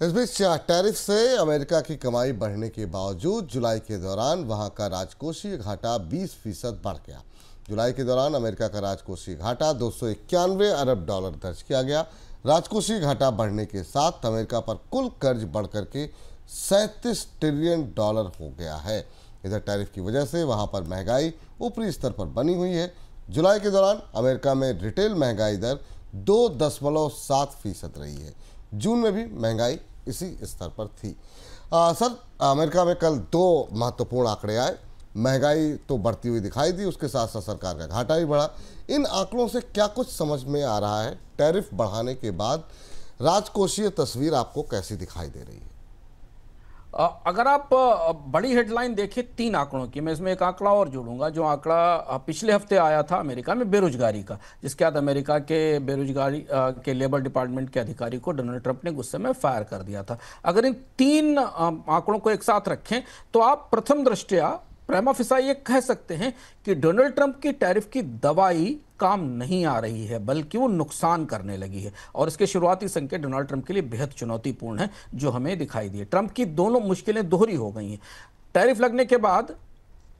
इस बीच टैरिफ से अमेरिका की कमाई बढ़ने के बावजूद जुलाई के दौरान वहां का राजकोषीय घाटा 20% बढ़ गया। जुलाई के दौरान अमेरिका का राजकोषीय घाटा 291 अरब डॉलर दर्ज किया गया। राजकोषीय घाटा बढ़ने के साथ अमेरिका पर कुल कर्ज बढ़कर के 37 ट्रिलियन डॉलर हो गया है। इधर टैरिफ की वजह से वहां पर महंगाई ऊपरी स्तर पर बनी हुई है। जुलाई के दौरान अमेरिका में रिटेल महंगाई दर 2.7% रही है। जून में भी महंगाई इसी स्तर पर थी। सर, अमेरिका में कल दो महत्वपूर्ण आंकड़े आए। महंगाई तो बढ़ती हुई दिखाई दी, उसके साथ साथ सरकार का घाटा भी बढ़ा। इन आंकड़ों से क्या कुछ समझ में आ रहा है? टैरिफ बढ़ाने के बाद राजकोषीय तस्वीर आपको कैसी दिखाई दे रही है? अगर आप बड़ी हेडलाइन देखें तीन आंकड़ों की, मैं इसमें एक आंकड़ा और जोड़ूंगा। जो आंकड़ा पिछले हफ्ते आया था अमेरिका में बेरोजगारी का, जिसके बाद अमेरिका के बेरोजगारी के लेबर डिपार्टमेंट के अधिकारी को डोनाल्ड ट्रंप ने गुस्से में फायर कर दिया था। अगर इन तीन आंकड़ों को एक साथ रखें तो आप प्रथम दृष्टया प्रेमा फिसा ये कह सकते हैं कि डोनाल्ड ट्रंप की टैरिफ की दवाई काम नहीं आ रही है, बल्कि वो नुकसान करने लगी है। और इसके शुरुआती संकेत डोनाल्ड ट्रंप के लिए बेहद चुनौतीपूर्ण है, जो हमें दिखाई दिए। ट्रंप की दोनों मुश्किलें दोहरी हो गई हैं। टैरिफ लगने के बाद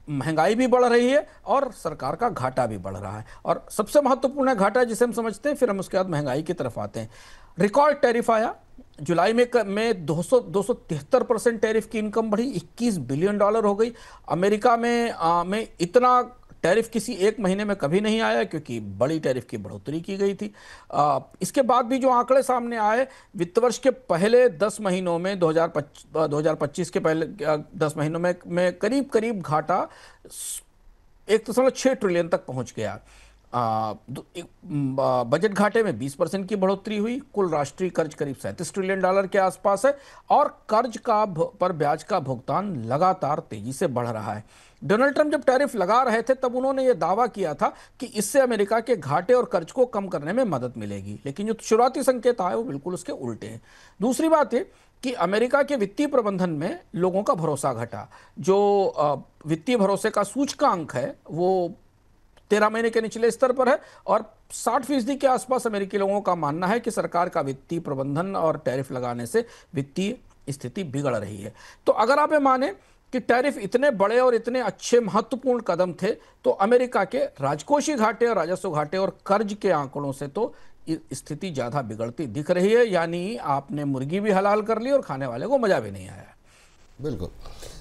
महंगाई भी बढ़ रही है और सरकार का घाटा भी बढ़ रहा है। और सबसे महत्वपूर्ण है घाटा, जिसे हम समझते हैं, फिर हम उसके बाद महंगाई की तरफ आते हैं। रिकॉर्ड टैरिफ आया जुलाई में 273% टैरिफ की इनकम बढ़ी, 21 बिलियन डॉलर हो गई। अमेरिका में इतना टैरिफ किसी एक महीने में कभी नहीं आया, क्योंकि बड़ी टैरिफ की बढ़ोतरी की गई थी। इसके बाद भी जो आंकड़े सामने आए, वित्त वर्ष के पहले 10 महीनों में 2025 के पहले 10 महीनों में करीब करीब घाटा 1.6 ट्रिलियन तक पहुंच गया। बजट घाटे में 20% की बढ़ोतरी हुई। कुल राष्ट्रीय कर्ज करीब 37 ट्रिलियन डॉलर के आसपास है और कर्ज का पर ब्याज का भुगतान लगातार तेजी से बढ़ रहा है। डोनाल्ड ट्रंप जब टैरिफ लगा रहे थे तब उन्होंने यह दावा किया था कि इससे अमेरिका के घाटे और कर्ज को कम करने में मदद मिलेगी, लेकिन जो शुरुआती संकेत आए वो बिल्कुल उसके उल्टे हैं। दूसरी बात है कि अमेरिका के वित्तीय प्रबंधन में लोगों का भरोसा घटा। जो वित्तीय भरोसे का सूचकांक है वो 13 महीने के निचले स्तर पर है और 60% के आसपास अमेरिकी लोगों का मानना है कि सरकार का वित्तीय प्रबंधन और टैरिफ लगाने से वित्तीय स्थिति बिगड़ रही है। तो अगर आप ये माने कि टैरिफ इतने बड़े और इतने अच्छे महत्वपूर्ण कदम थे, तो अमेरिका के राजकोषीय घाटे और राजस्व घाटे और कर्ज के आंकड़ों से तो स्थिति ज्यादा बिगड़ती दिख रही है। यानी आपने मुर्गी भी हलाल कर ली और खाने वाले को मजा भी नहीं आया। बिल्कुल।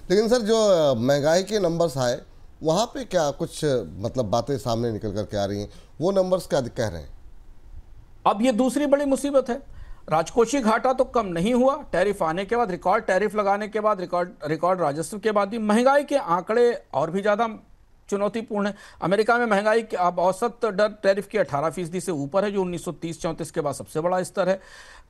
लेकिन सर, जो महंगाई के नंबर्स आए वहाँ पे क्या कुछ मतलब बातें सामने निकल कर के आ रही हैं? वो नंबर्स क्या कह रहे हैं? अब ये दूसरी बड़ी मुसीबत है। राजकोषीय घाटा तो कम नहीं हुआ, टैरिफ आने के बाद, रिकॉर्ड टैरिफ लगाने के बाद, रिकॉर्ड राजस्व के बाद भी महंगाई के आंकड़े और भी ज्यादा चुनौतीपूर्ण है। अमेरिका में महंगाई अब औसत दर टैरिफ की 18% से ऊपर है, जो 1930-34 के बाद सबसे बड़ा स्तर है।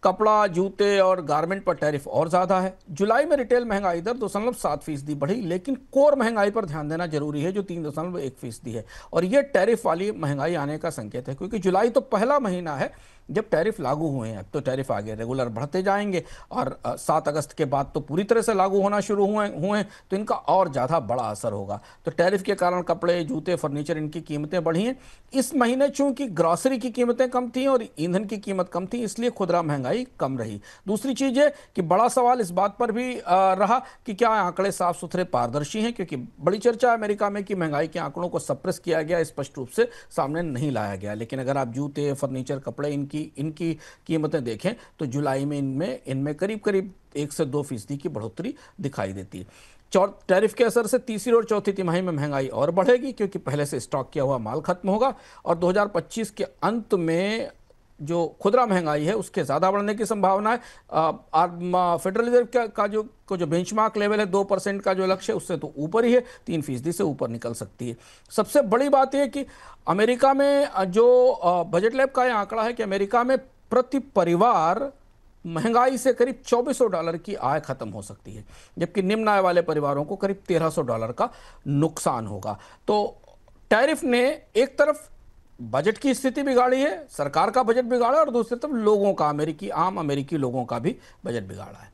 कपड़ा, जूते और गारमेंट पर टैरिफ और ज्यादा है। जुलाई में रिटेल महंगाई दर 2.7% बढ़ी, लेकिन कोर महंगाई पर ध्यान देना जरूरी है, जो 3.1% है। और यह टैरिफ वाली महंगाई आने का संकेत है, क्योंकि जुलाई तो पहला महीना है जब टैरिफ लागू हुए हैं। अब तो टैरिफ आगे रेगुलर बढ़ते जाएंगे और 7 अगस्त के बाद तो पूरी तरह से लागू होना शुरू हुए, तो इनका और ज़्यादा बड़ा असर होगा। तो टैरिफ के कारण कपड़े, जूते, फर्नीचर, इनकी कीमतें बढ़ी हैं। इस महीने चूंकि ग्रॉसरी की कीमतें कम थी और ईंधन की कीमत कम थी, इसलिए खुदरा महंगाई कम रही। दूसरी चीज़ है कि बड़ा सवाल इस बात पर भी रहा कि क्या आंकड़े साफ सुथरे पारदर्शी हैं, क्योंकि बड़ी चर्चा अमेरिका में कि महंगाई के आंकड़ों को सप्रेस किया गया, स्पष्ट रूप से सामने नहीं लाया गया। लेकिन अगर आप जूते, फर्नीचर, कपड़े, इनकी कीमतें देखें तो जुलाई में इनमें करीब करीब 1 से 2% की बढ़ोतरी दिखाई देती है। टैरिफ के असर से तीसरी और चौथी तिमाही में महंगाई और बढ़ेगी, क्योंकि पहले से स्टॉक किया हुआ माल खत्म होगा और 2025 के अंत में जो खुदरा महंगाई है उसके ज्यादा बढ़ने की संभावना है। फेडरल रिजर्व का जो बेंचमार्क लेवल है 2% का जो लक्ष्य है, उससे तो ऊपर ही है, 3% से ऊपर निकल सकती है। सबसे बड़ी बात यह कि अमेरिका में जो बजट लैब का यह आंकड़ा है कि अमेरिका में प्रति परिवार महंगाई से करीब $2400 की आय खत्म हो सकती है, जबकि निम्न आय वाले परिवारों को करीब $1300 का नुकसान होगा। तो टैरिफ ने एक तरफ बजट की स्थिति बिगाड़ी है, सरकार का बजट बिगाड़ा, और दूसरी तरफ लोगों का, आम अमेरिकी लोगों का भी बजट बिगाड़ा है।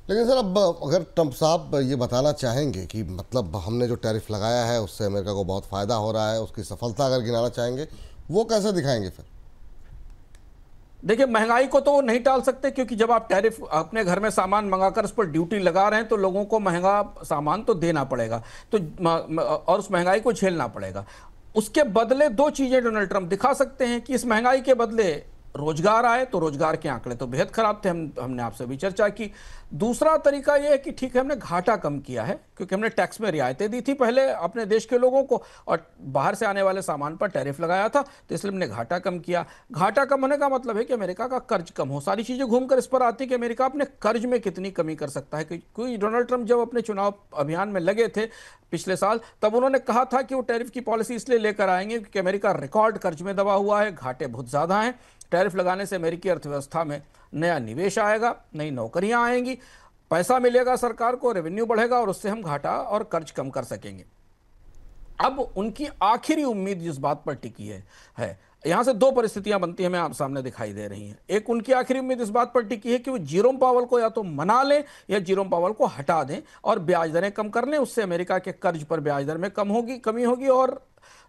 लेकिन सर, अब अगर ट्रंप साहब ये बताना चाहेंगे कि मतलब हमने जो टैरिफ लगाया है उससे अमेरिका को बहुत फ़ायदा हो रहा है, उसकी सफलता अगर गिनाना चाहेंगे, वो कैसे दिखाएंगे फिर? देखिए, महंगाई को तो नहीं टाल सकते, क्योंकि जब आप टैरिफ अपने घर में सामान मंगाकर उस पर ड्यूटी लगा रहे हैं तो लोगों को महंगा सामान तो देना पड़ेगा, तो और उस महंगाई को झेलना पड़ेगा। उसके बदले दो चीजें डोनाल्ड ट्रंप दिखा सकते हैं कि इस महंगाई के बदले रोजगार आए, तो रोजगार के आंकड़े तो बेहद खराब थे, हमने आपसे भी चर्चा की। दूसरा तरीका यह है कि ठीक है, हमने घाटा कम किया है क्योंकि हमने टैक्स में रियायतें दी थी पहले अपने देश के लोगों को, और बाहर से आने वाले सामान पर टैरिफ लगाया था, तो इसलिए हमने घाटा कम किया। घाटा कम होने का मतलब है कि अमेरिका का कर्ज कम हो। सारी चीजें घूमकर इस पर आती है कि अमेरिका अपने कर्ज में कितनी कमी कर सकता है। क्योंकि डोनाल्ड ट्रंप जब अपने चुनाव अभियान में लगे थे पिछले साल, तब उन्होंने कहा था कि वो टैरिफ की पॉलिसी इसलिए लेकर आएंगे क्योंकि अमेरिका रिकॉर्ड कर्ज में दबा हुआ है, घाटे बहुत ज्यादा हैं। टैरिफ लगाने से अमेरिकी अर्थव्यवस्था में नया निवेश आएगा, नई नौकरियां आएंगी, पैसा मिलेगा सरकार को, रेवेन्यू बढ़ेगा और उससे हम घाटा और कर्ज कम कर सकेंगे। अब उनकी आखिरी उम्मीद जिस बात पर टिकी है यहां से दो परिस्थितियां बनती हैं, मैं आप सामने दिखाई दे रही हैं। एक, उनकी आखिरी उम्मीद इस बात पर टिकी है कि वो जेरोम पावल को या तो मना लें या जेरोम पावल को हटा दें और ब्याज दरें कम कर लें। उससे अमेरिका के कर्ज पर ब्याज दर में कमी होगी और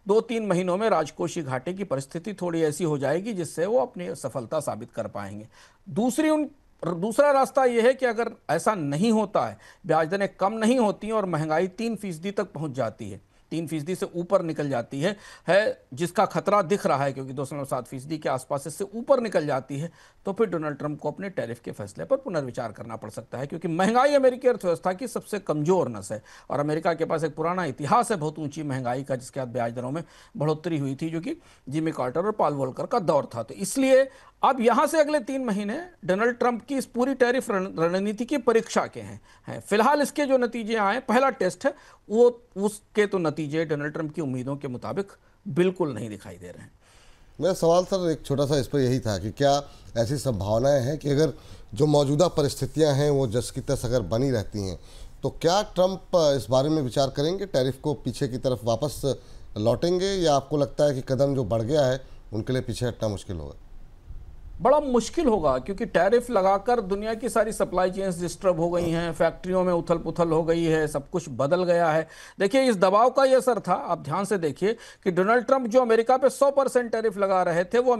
2-3 महीनों में राजकोषीय घाटे की परिस्थिति थोड़ी ऐसी हो जाएगी जिससे वो अपनी सफलता साबित कर पाएंगे। दूसरा रास्ता यह है कि अगर ऐसा नहीं होता है, ब्याज दरें कम नहीं होती और महंगाई 3% तक पहुंच जाती है, 3% से ऊपर निकल जाती है जिसका खतरा दिख रहा है क्योंकि 2.7% के आसपास इससे ऊपर निकल जाती है, तो फिर डोनाल्ड ट्रंप को अपने टैरिफ के फैसले पर पुनर्विचार करना पड़ सकता है। क्योंकि महंगाई अमेरिकी अर्थव्यवस्था की सबसे कमजोर नस है और अमेरिका के पास एक पुराना इतिहास है बहुत ऊंची महंगाई का, जिसके बाद ब्याज दरों में बढ़ोतरी हुई थी, जो कि जिमी कार्टर और पॉल वोल्कर का दौर था। तो इसलिए अब यहां से अगले 3 महीने डोनाल्ड ट्रंप की इस पूरी टैरिफ रणनीति की परीक्षा के हैं। फिलहाल इसके जो नतीजे आए, पहला टेस्ट है वो, उसके तो नतीजे डोनाल्ड ट्रंप की उम्मीदों के मुताबिक बिल्कुल नहीं दिखाई दे रहे हैं। मेरा सवाल सर एक छोटा सा इस पर यही था कि क्या ऐसी संभावनाएं हैं कि अगर जो मौजूदा परिस्थितियां हैं वो जस की तस अगर बनी रहती हैं, तो क्या ट्रंप इस बारे में विचार करेंगे, टैरिफ को पीछे की तरफ वापस लौटेंगे, या आपको लगता है कि कदम जो बढ़ गया है उनके लिए पीछे हटना मुश्किल होगा? बड़ा मुश्किल होगा, क्योंकि टैरिफ लगाकर दुनिया की सारी सप्लाई चेन्स डिस्टर्ब हो गई हैं, फैक्ट्रियों में उथल पुथल हो गई है, सब कुछ बदल गया है। देखिए, इस दबाव का ये असर था, आप ध्यान से देखिए कि डोनाल्ड ट्रंप जो अमेरिका पे 100% टैरिफ लगा रहे थे, वो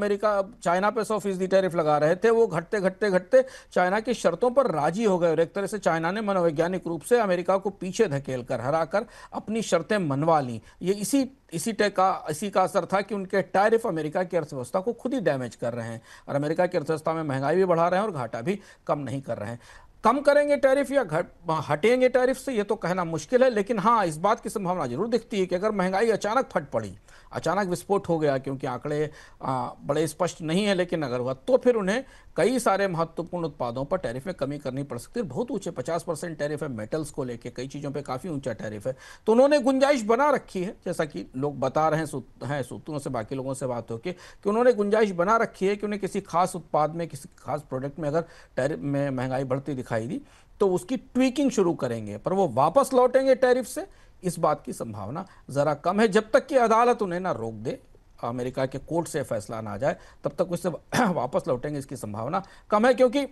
चाइना पे 100% टैरिफ लगा रहे थे, वो घटते घटते घटते चाइना की शर्तों पर राजी हो गए और एक तरह से चाइना ने मनोवैज्ञानिक रूप से अमेरिका को पीछे धकेल कर हराकर अपनी शर्तें मनवा ली। ये इसी का असर था कि उनके टैरिफ अमेरिका की अर्थव्यवस्था को खुद ही डैमेज कर रहे हैं और अमेरिका की अर्थव्यवस्था में महंगाई भी बढ़ा रहे हैं और घाटा भी कम नहीं कर रहे हैं। कम करेंगे टैरिफ या हटेंगे टैरिफ से, ये तो कहना मुश्किल है, लेकिन हाँ, इस बात की संभावना जरूर दिखती है कि अगर महंगाई अचानक फट पड़ी, अचानक विस्फोट हो गया, क्योंकि आंकड़े बड़े स्पष्ट नहीं है, लेकिन अगर हुआ तो फिर उन्हें कई सारे महत्वपूर्ण उत्पादों पर टैरिफ में कमी करनी पड़ सकती है। बहुत ऊंचे 50% टैरिफ है मेटल्स को लेके, कई चीज़ों पे काफ़ी ऊंचा टैरिफ है। तो उन्होंने गुंजाइश बना रखी है, जैसा कि लोग बता रहे हैं सूत्रों से, बाकी लोगों से बात होकर, कि उन्होंने गुंजाइश बना रखी है कि उन्हें किसी खास उत्पाद में, किसी खास प्रोडक्ट में अगर टैरिफ में महंगाई बढ़ती दिखाई दी तो उसकी ट्वीकिंग शुरू करेंगे, पर वो वापस लौटेंगे टैरिफ से, इस बात की संभावना ज़रा कम है। जब तक कि अदालत उन्हें ना रोक दे, अमेरिका के कोर्ट से फैसला ना आ जाए, तब तक उससे वापस लौटेंगे इसकी संभावना कम है। क्योंकि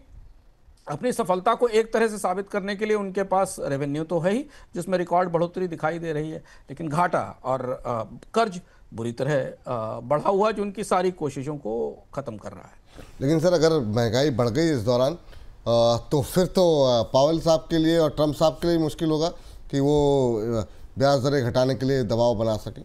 अपनी सफलता को एक तरह से साबित करने के लिए उनके पास रेवेन्यू तो है ही, जिसमें रिकॉर्ड बढ़ोतरी दिखाई दे रही है, लेकिन घाटा और कर्ज बुरी तरह बढ़ा हुआ, जो उनकी सारी कोशिशों को ख़त्म कर रहा है। लेकिन सर, अगर महंगाई बढ़ गई इस दौरान तो फिर तो पावेल साहब के लिए और ट्रंप साहब के लिए मुश्किल होगा कि वो ब्याज दरें घटाने के लिए दबाव बना सके।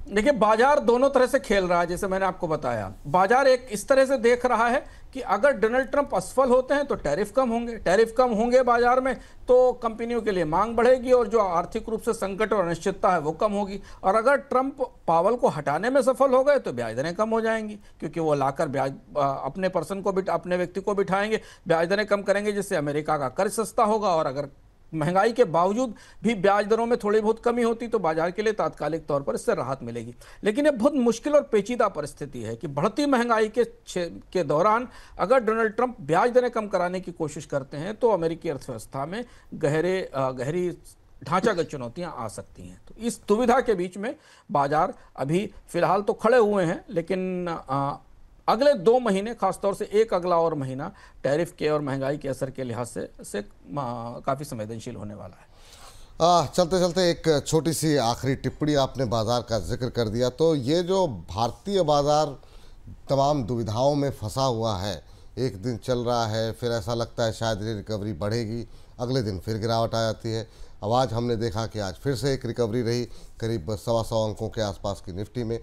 देखिए, बाजार दोनों तरह से खेल रहा है, जैसे मैंने आपको बताया। बाजार एक इस तरह से देख रहा है कि अगर डोनाल्ड ट्रंप असफल होते हैं तो टैरिफ कम होंगे बाजार में, तो कंपनियों के लिए मांग बढ़ेगी और जो आर्थिक रूप से संकट और अनिश्चितता है वो कम होगी। और अगर ट्रंप पावल को हटाने में सफल हो गए तो ब्याज दरें कम हो जाएंगी, क्योंकि वो लाकर ब्याज अपने व्यक्ति को बिठाएंगे, ब्याज दरें कम करेंगे, जिससे अमेरिका का कर्ज सस्ता होगा। और अगर महंगाई के बावजूद भी ब्याज दरों में थोड़ी बहुत कमी होती तो बाजार के लिए तात्कालिक तौर पर इससे राहत मिलेगी। लेकिन ये बहुत मुश्किल और पेचीदा परिस्थिति है कि बढ़ती महंगाई के दौरान अगर डोनाल्ड ट्रंप ब्याज दरें कम कराने की कोशिश करते हैं तो अमेरिकी अर्थव्यवस्था में गहरी ढांचागत चुनौतियां आ सकती हैं। तो इस दुविधा के बीच में बाजार अभी फिलहाल तो खड़े हुए हैं, लेकिन अगले 2 महीने, खासतौर से एक अगला और महीना, टैरिफ के और महंगाई के असर के लिहाज से काफ़ी संवेदनशील होने वाला है। चलते चलते एक छोटी सी आखिरी टिप्पणी, आपने बाजार का जिक्र कर दिया, तो ये जो भारतीय बाजार तमाम दुविधाओं में फंसा हुआ है। एक दिन चल रहा है, फिर ऐसा लगता है शायद ये रिकवरी बढ़ेगी, अगले दिन फिर गिरावट आ जाती है। अब आज हमने देखा कि आज फिर से एक रिकवरी रही, करीब 125 अंकों के आसपास की निफ्टी में।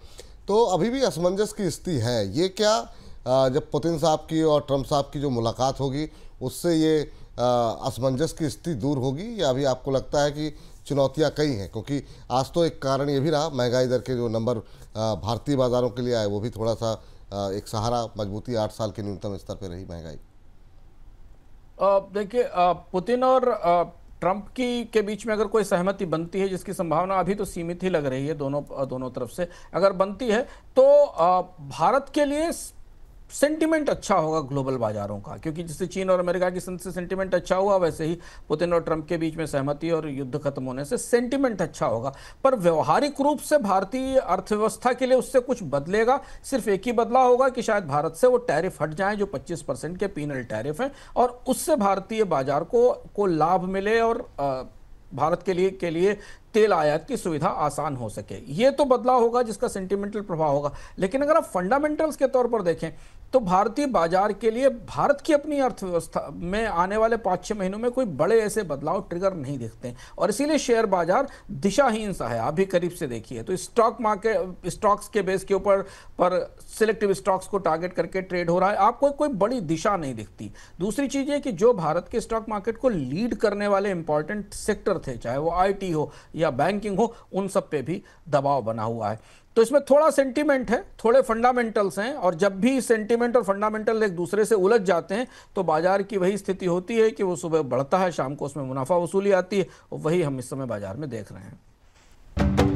तो अभी भी असमंजस की स्थिति है। ये क्या जब पुतिन साहब की और ट्रंप साहब की जो मुलाकात होगी उससे ये असमंजस की स्थिति दूर होगी, या अभी आपको लगता है कि चुनौतियां कई हैं? क्योंकि आज तो एक कारण ये भी रहा, महंगाई दर के जो नंबर भारतीय बाज़ारों के लिए आए वो भी थोड़ा सा एक सहारा, मजबूती। 8 साल के न्यूनतम स्तर पर रही महंगाई। देखिए, पुतिन और ट्रंप की के बीच में अगर कोई सहमति बनती है, जिसकी संभावना अभी तो सीमित ही लग रही है दोनों तरफ से, अगर बनती है तो भारत के लिए सेंटिमेंट अच्छा होगा ग्लोबल बाजारों का, क्योंकि जिससे चीन और अमेरिका की से सेंटिमेंट अच्छा हुआ, वैसे ही पुतिन और ट्रंप के बीच में सहमति और युद्ध खत्म होने से सेंटिमेंट अच्छा होगा। पर व्यवहारिक रूप से भारतीय अर्थव्यवस्था के लिए उससे कुछ बदलेगा? सिर्फ एक ही बदलाव होगा कि शायद भारत से वो टैरिफ हट जाएं जो 25% के पीनल टैरिफ हैं, और उससे भारतीय बाजार को लाभ मिले और भारत के लिए तेल आयात की सुविधा आसान हो सके। ये तो बदलाव होगा जिसका सेंटिमेंटल प्रभाव होगा। लेकिन अगर आप फंडामेंटल्स के तौर पर देखें तो भारतीय बाजार के लिए भारत की अपनी अर्थव्यवस्था में आने वाले 5-6 महीनों में कोई बड़े ऐसे बदलाव ट्रिगर नहीं दिखते हैं, और इसीलिए शेयर बाजार दिशाहीन सा है। आप भी करीब से देखिए तो स्टॉक्स के बेस के ऊपर पर सिलेक्टिव स्टॉक्स को टारगेट करके ट्रेड हो रहा है, आपको कोई बड़ी दिशा नहीं दिखती। दूसरी चीज है कि जो भारत के स्टॉक मार्केट को लीड करने वाले इंपॉर्टेंट सेक्टर थे, चाहे वो आईटी हो या बैंकिंग हो, उन सब पे भी दबाव बना हुआ है। तो इसमें थोड़ा सेंटीमेंट है, थोड़े फंडामेंटल्स हैं, और जब भी सेंटीमेंट और फंडामेंटल एक दूसरे से उलझ जाते हैं तो बाजार की वही स्थिति होती है कि वो सुबह बढ़ता है, शाम को उसमें मुनाफा वसूली आती है, और वही हम इस समय बाजार में देख रहे हैं।